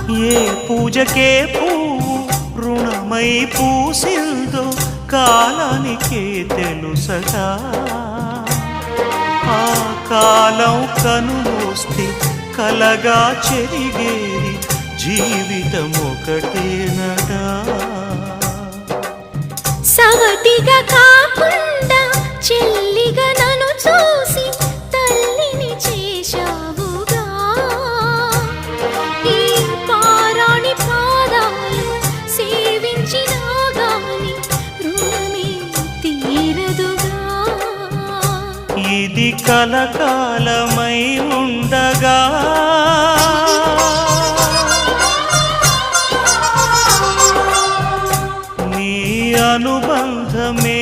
ఏ పూజకే పువ్వు రుణమై పూసిందో కాలానికే తెలుసగా ఆ కాలం కనుమూస్తే కలగా చెరిగేది జీవితం ఒకటేనడా సవటిగా కాకుండా చెల్లిగా నన్ను చూసి తల్లిని చేశావుగా ఈ పారాణి పాదాలు సేవించినా గాని రుణమే తీరదుగా ఇది కలకాలమై ఉండగా నీ అనుబంధమే